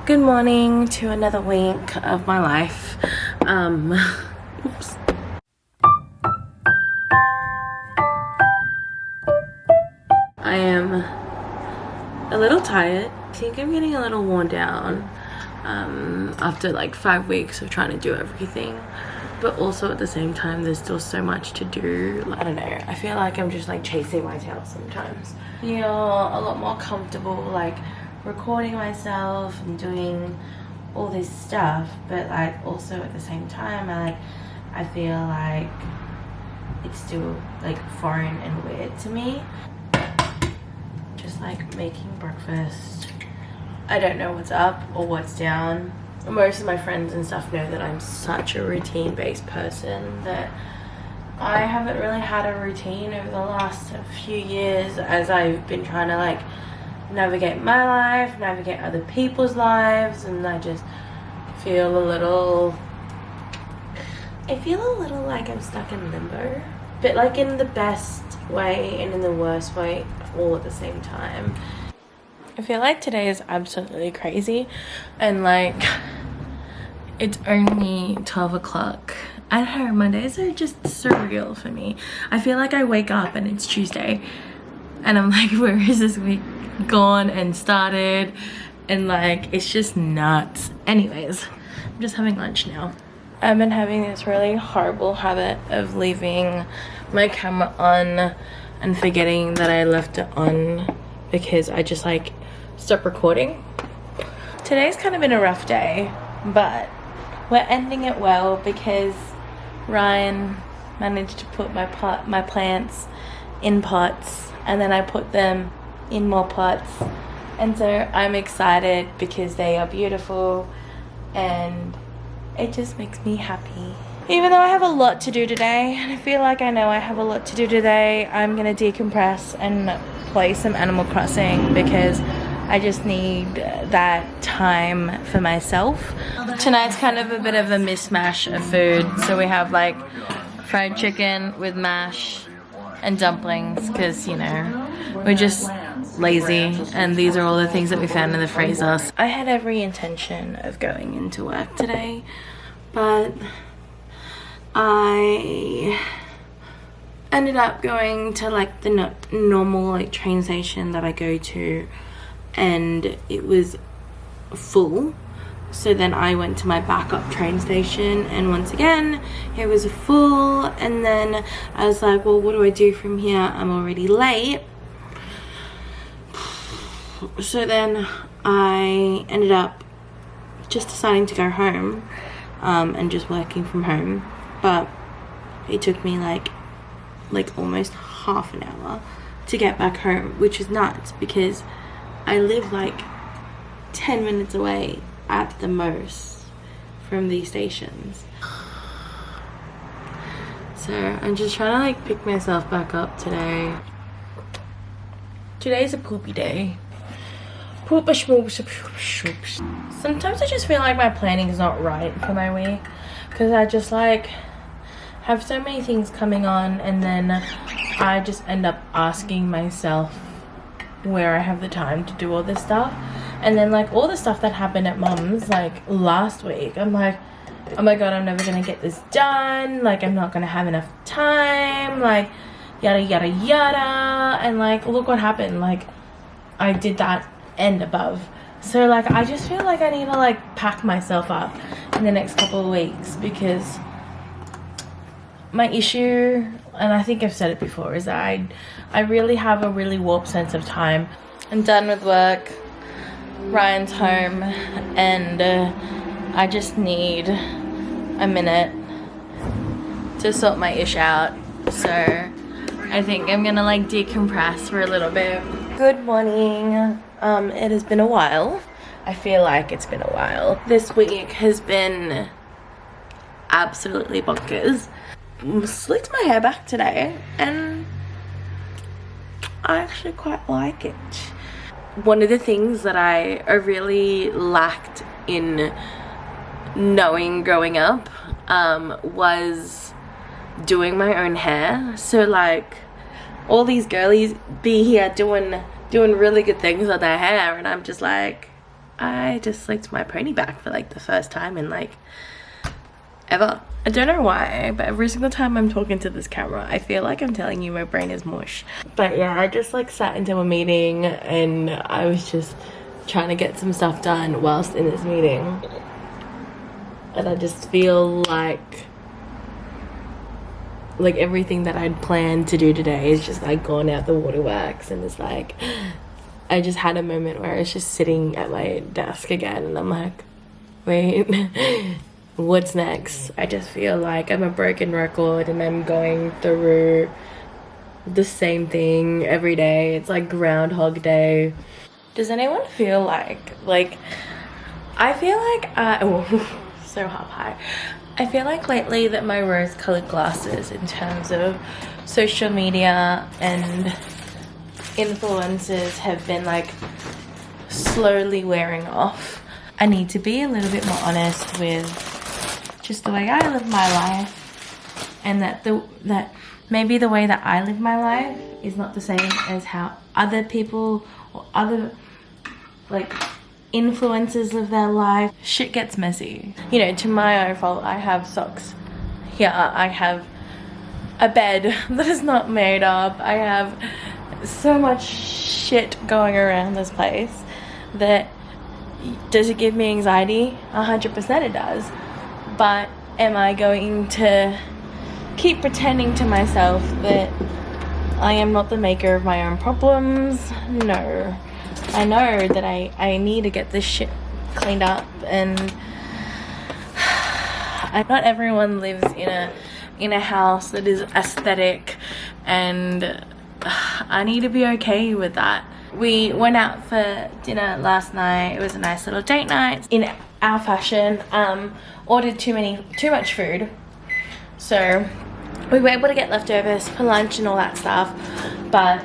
Good morning to another week of my life. Oops. I am a little tired. I think I'm getting a little worn down after like 5 weeks of trying to do everything. But also at the same time, there's still so much to do. I don't know. I feel like I'm just like chasing my tail sometimes. I feel a lot more comfortable like recording myself and doing all this stuff, but like also at the same time I feel like it's still like foreign and weird to me. Just like making breakfast. I don't know what's up or what's down. Most of my friends and stuff know that I'm such a routine-based person that I haven't really had a routine over the last few years as I've been trying to like navigate my life, navigate other people's lives, and I just feel a little like I'm stuck in limbo, but like in the best way and in the worst way all at the same time. I feel like today is absolutely crazy and like it's only 12 o'clock. I don't know, Mondays are just surreal for me. I feel like I wake up and it's Tuesday and I'm like, where is this week gone and started? And like it's just nuts. Anyways, I'm just having lunch now. I've been having this really horrible habit of leaving my camera on and forgetting that I left it on because I just like stop recording. Today's kind of been a rough day, but we're ending it well because Ryan managed to put my plants in pots, and then I put them in more pots, and so I'm excited because they are beautiful and it just makes me happy. Even though I have a lot to do today, and I feel like I know I have a lot to do today, I'm gonna decompress and play some Animal Crossing because I just need that time for myself. Tonight's kind of a bit of a mishmash of food. So we have like fried chicken with mash and dumplings because, you know, we're just lazy and these are all the things that we found in the freezer. I had every intention of going into work today, but I ended up going to like the normal like train station that I go to, and it was full. So then I went to my backup train station and once again it was full, and then I was like, well, what do I do from here? I'm already late. So then I ended up just deciding to go home and just working from home, but it took me like almost half an hour to get back home, which is nuts because I live like 10 minutes away at the most from these stations. So I'm just trying to like pick myself back up today. Today's a poopy day. Sometimes I just feel like my planning is not right for my week because I just like have so many things coming on, and then I just end up asking myself where I have the time to do all this stuff. And then like all the stuff that happened at Mom's like last week, I'm like, oh my god, I'm never gonna get this done, like I'm not gonna have enough time, like yada yada yada. And like look what happened, like I did that and above. So like I just feel like I need to like pack myself up in the next couple of weeks because my issue, and I think I've said it before, is that I really have a really warped sense of time. I'm done with work, Ryan's home, and I just need a minute to sort my ish out. So I think I'm gonna like decompress for a little bit. Good morning. It has been a while. I feel like it's been a while. This week has been absolutely bonkers. Slicked my hair back today and I actually quite like it. One of the things that I really lacked in knowing growing up was doing my own hair. So like all these girlies be here doing really good things on their hair, and I'm just like, I just slicked my pony back for like the first time in like ever. I don't know why, but every single time I'm talking to this camera, I feel like I'm telling you my brain is mush. But yeah, I just like sat into a meeting and I was just trying to get some stuff done whilst in this meeting. And I just feel like everything that I'd planned to do today is just like gone out the waterworks, and it's like I just had a moment where I was just sitting at my desk again and I'm like, wait, what's next? I just feel like I'm a broken record and I'm going through the same thing every day. It's like Groundhog Day. Does anyone feel like I feel like so high. I feel like lately that my rose-colored glasses in terms of social media and influencers have been like slowly wearing off. I need to be a little bit more honest with just the way I live my life, and that maybe the way that I live my life is not the same as how other people or other like influencers live their life. Shit gets messy. You know, to my own fault, I have socks here. I have a bed that is not made up. I have so much shit going around this place that does it give me anxiety? 100% it does. But am I going to keep pretending to myself that I am not the maker of my own problems? No. I know that I need to get this shit cleaned up, and not everyone lives in a house that is aesthetic, and I need to be okay with that. We went out for dinner last night. It was a nice little date night in our fashion. Ordered too much food, so we were able to get leftovers for lunch and all that stuff. But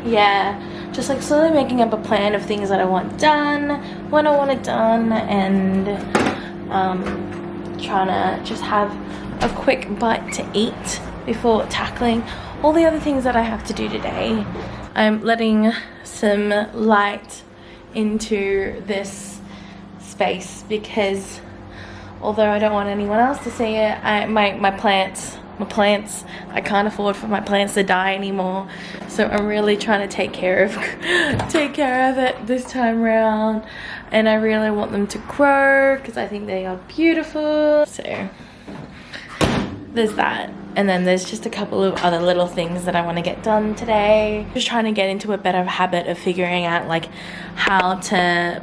yeah, just like slowly making up a plan of things that I want done, when I want it done, and trying to just have a quick bite to eat before tackling all the other things that I have to do today. I'm letting some light into this space because although I don't want anyone else to see it, my plants, I can't afford for my plants to die anymore. So I'm really trying to take care of it this time around, and I really want them to grow because I think they are beautiful. So there's that, and then there's just a couple of other little things that I want to get done today. Just trying to get into a better habit of figuring out like how to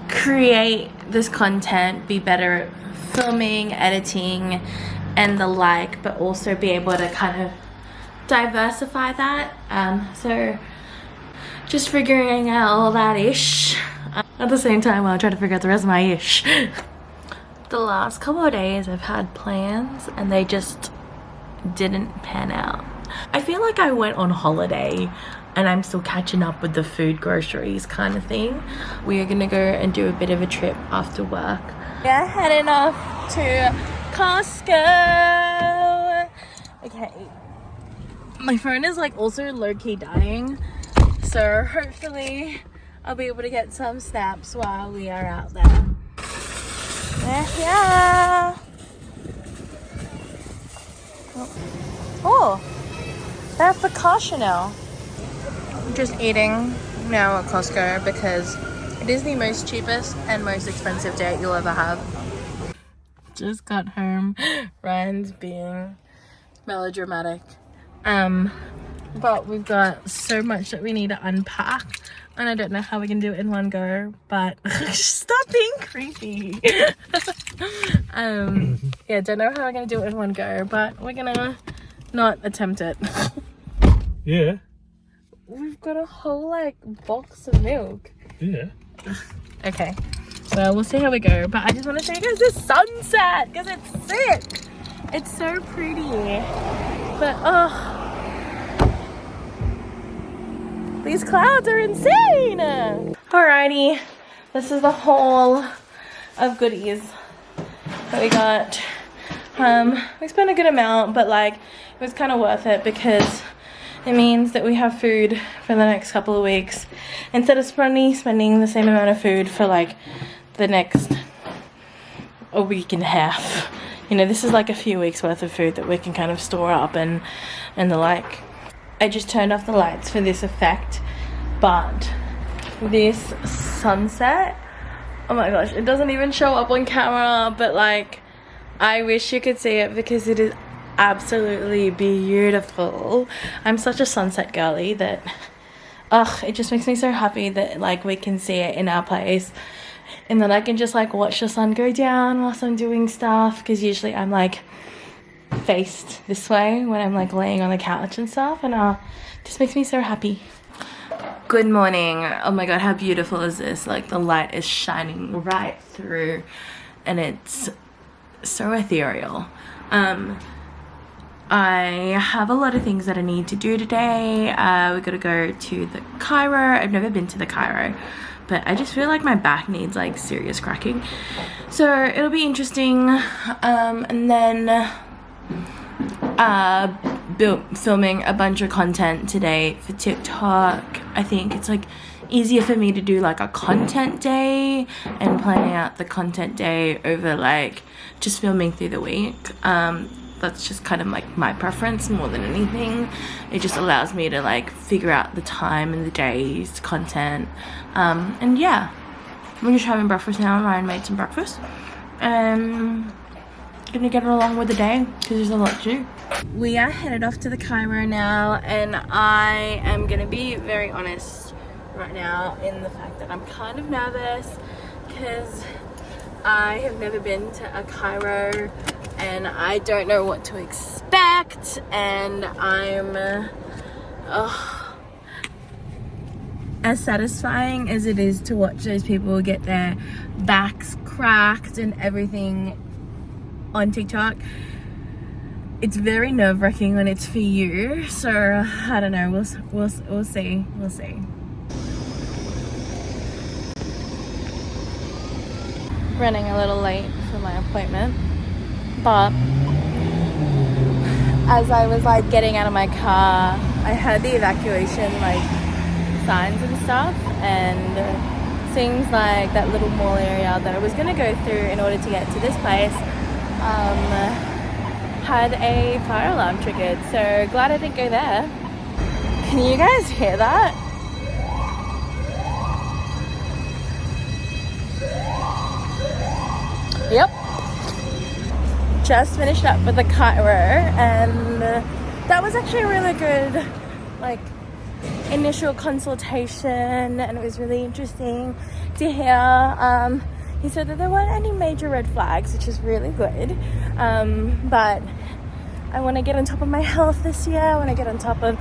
create this content, be better at filming, editing, and the like, but also be able to kind of diversify that. So just figuring out all that ish at the same time while I try to figure out the rest of my ish. The last couple of days I've had plans and they just didn't pan out. I feel like I went on holiday and I'm still catching up with the food groceries kind of thing. We are gonna go and do a bit of a trip after work. Yeah, heading off to Costco. Okay, my phone is like also low-key dying, so hopefully I'll be able to get some snaps while we are out there. Yeah. Oh, they have focaccia now. I'm just eating now at Costco because it is the most cheapest and most expensive date you'll ever have. Just got home. Ryan's being melodramatic. But we've got so much that we need to unpack, and I don't know how we can do it in one go, but stop being creepy. Yeah, don't know how we're gonna do it in one go, but we're gonna not attempt it. Yeah. We've got a whole like box of milk. Yeah. Okay, so we'll see how we go, but I just want to show you guys this sunset because it's sick. It's so pretty, but oh, these clouds are insane. Alrighty, this is the haul of goodies that we got. We spent a good amount, but like it was kind of worth it because It means that we have food for the next couple of weeks instead of spending the same amount of food for like the next a week and a half. You know, this is like a few weeks worth of food that we can kind of store up and the like. I just turned off the lights for this effect, but this sunset, oh my gosh, it doesn't even show up on camera, but like I wish you could see it because it is absolutely beautiful. I'm such a sunset girly that it just makes me so happy that like we can see it in our place, and then I can just like watch the sun go down whilst I'm doing stuff, because usually I'm like faced this way when I'm like laying on the couch and stuff, and just makes me so happy. Good morning. Oh my god, how beautiful is this? Like the light is shining right through and it's so ethereal. I have a lot of things that I need to do today. We gotta go to the chiro. I've never been to the chiro, but I just feel like my back needs like serious cracking, so it'll be interesting. And then filming a bunch of content today for TikTok. I think it's like easier for me to do like a content day and planning out the content day over like just filming through the week. That's just kind of like my preference more than anything. It just allows me to like figure out the time and the day's content. And yeah, we're just having breakfast now. Ryan made some breakfast. Gonna get along with the day because there's a lot to do. We are headed off to the chiro now, and I am gonna be very honest right now in the fact that I'm kind of nervous because I have never been to a chiro and I don't know what to expect, and I'm as satisfying as it is to watch those people get their backs cracked and everything on TikTok, it's very nerve-wracking when it's for you. So I don't know, we'll see. Running a little late for my appointment, but as I was like getting out of my car, I heard the evacuation like signs and stuff, and seems like that little mall area that I was gonna go through in order to get to this place had a fire alarm triggered, so glad I didn't go there. Can you guys hear that? Yep. Just finished up with the chiro, and that was actually a really good like initial consultation, and it was really interesting to hear. He said that there weren't any major red flags, which is really good. But I want to get on top of my health this year. I want to get on top of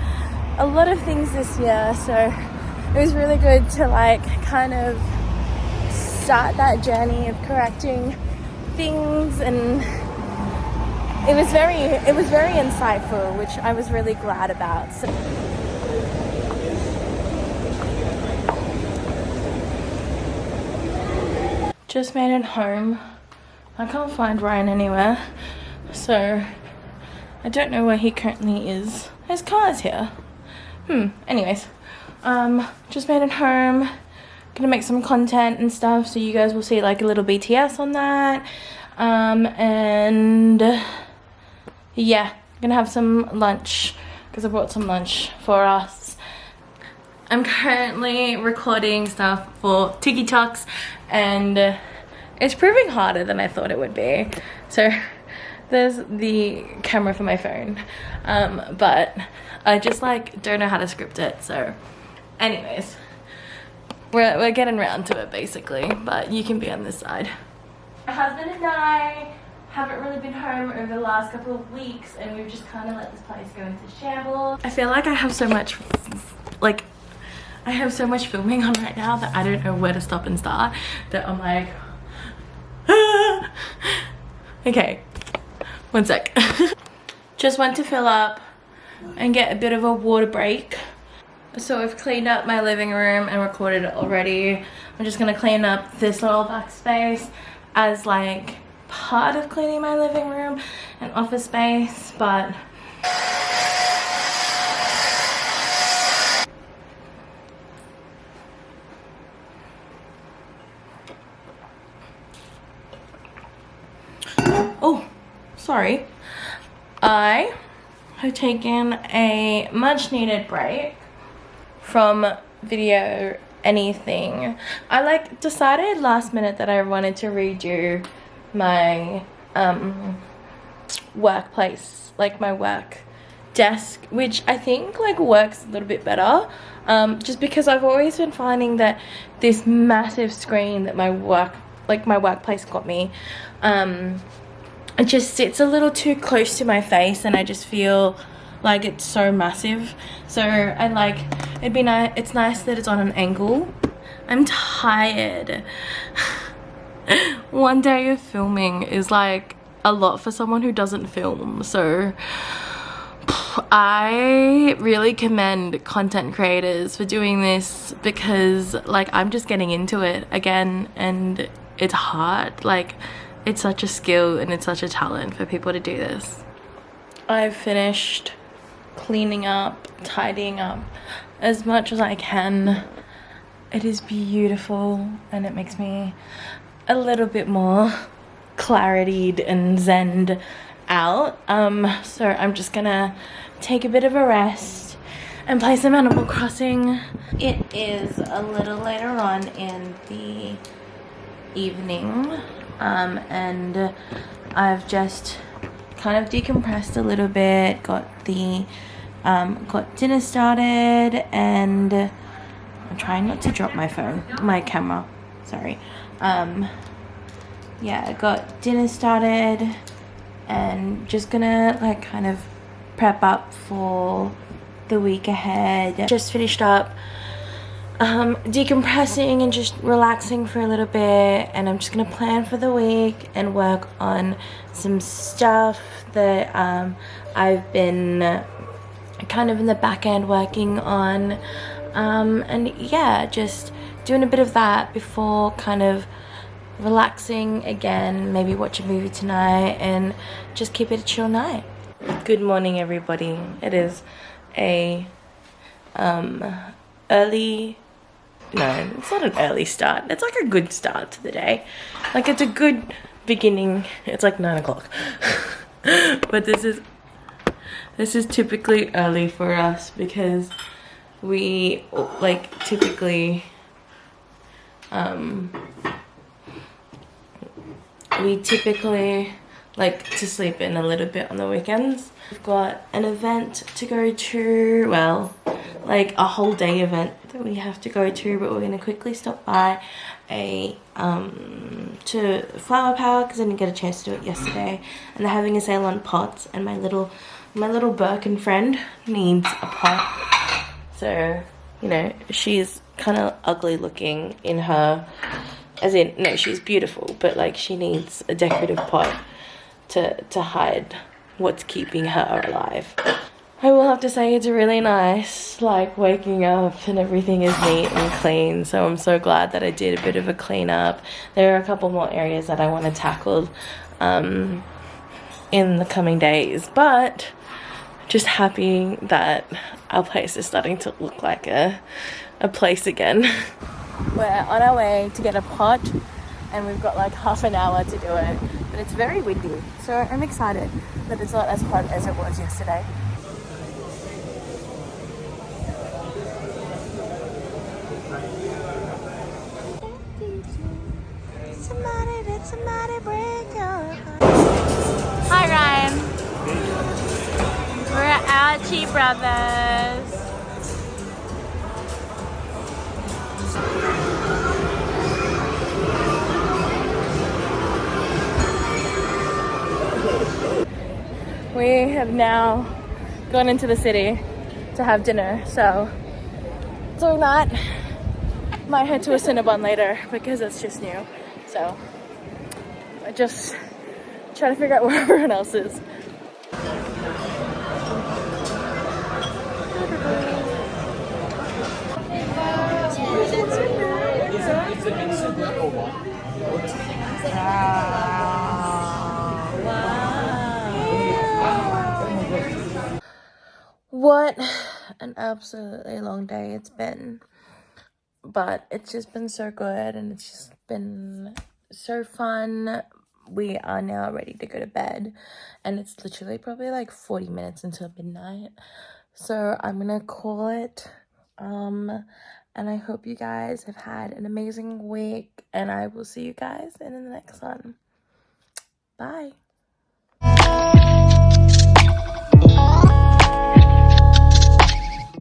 a lot of things this year. So it was really good to like kind of start that journey of correcting things, and it was very insightful, which I was really glad about. So just made it home. I can't find Ryan anywhere, so I don't know where he currently is. His car's here. Anyways, just made it home. Gonna make some content and stuff, so you guys will see like a little BTS on that. And yeah, gonna have some lunch because I brought some lunch for us. I'm currently recording stuff for TikToks, and it's proving harder than I thought it would be. So there's the camera for my phone, but I just like don't know how to script it. So anyways, we're getting around to it basically, but you can be on this side. My husband and I haven't really been home over the last couple of weeks, and we've just kind of let this place go into shambles. I feel like I have so much filming on right now that I don't know where to stop and start, that I'm like okay, one sec. Just went to fill up and get a bit of a water break. So I've cleaned up my living room and recorded it already. I'm just gonna clean up this little backspace as like part of cleaning my living room and office space, but sorry. I have taken a much needed break from video anything. I decided last minute that I wanted to redo my workplace, like my work desk, which I think works a little bit better, just because I've always been finding that this massive screen that my workplace got me, it just sits a little too close to my face, and I just feel like it's so massive. So it's nice that it's on an angle. I'm tired. One day of filming is like a lot for someone who doesn't film, so I really commend content creators for doing this, because I'm just getting into it again, and it's hard. It's such a skill and it's such a talent for people to do this. I've finished cleaning up, tidying up as much as I can. It is beautiful, and it makes me a little bit more clarityed and zened out. So I'm just gonna take a bit of a rest and play some Animal Crossing. It is a little later on in the evening, and I've just kind of decompressed a little bit, got dinner started, and I'm trying not to drop my camera, sorry. Yeah, I got dinner started and just gonna kind of prep up for the week ahead. Just finished up decompressing and just relaxing for a little bit, and I'm just gonna plan for the week and work on some stuff that I've been kind of in the back end working on, and yeah, just doing a bit of that before kind of relaxing again, maybe watch a movie tonight and just keep it a chill night. Good morning, everybody. It is a early, no, it's not an early start, it's a good start to the day. It's a good beginning. It's 9 o'clock. But this is typically early for us, because we typically like to sleep in a little bit on the weekends. We've got an event to go to, well, a whole day event that we have to go to, but we're gonna quickly stop by to Flower Power, because I didn't get a chance to do it yesterday, and they're having a sale on pots, and my little Birkin friend needs a pot. So, she's kind of ugly looking in her, as in, no, she's beautiful, but she needs a decorative pot to hide what's keeping her alive. I will have to say it's really nice, waking up and everything is neat and clean, so I'm so glad that I did a bit of a clean up. There are a couple more areas that I want to tackle in the coming days, but just happy that our place is starting to look like a place again. We're on our way to get a pot, and we've got half an hour to do it, but it's very windy, so I'm excited that it's not as hot as it was yesterday. Somebody break your heart. Hi Ryan. We're at Archie Brothers. We have now gone into the city to have dinner, so doing that. Might head to a Cinnabon later because it's just new. So I just try to figure out where everyone else is. What an absolutely long day it's been, but it's just been so good, and it's just been so fun. we are now ready to go to bed, and it's literally probably like 40 minutes until midnight. So I'm gonna call it. And I hope you guys have had an amazing week, and I will see you guys in the next one. Bye.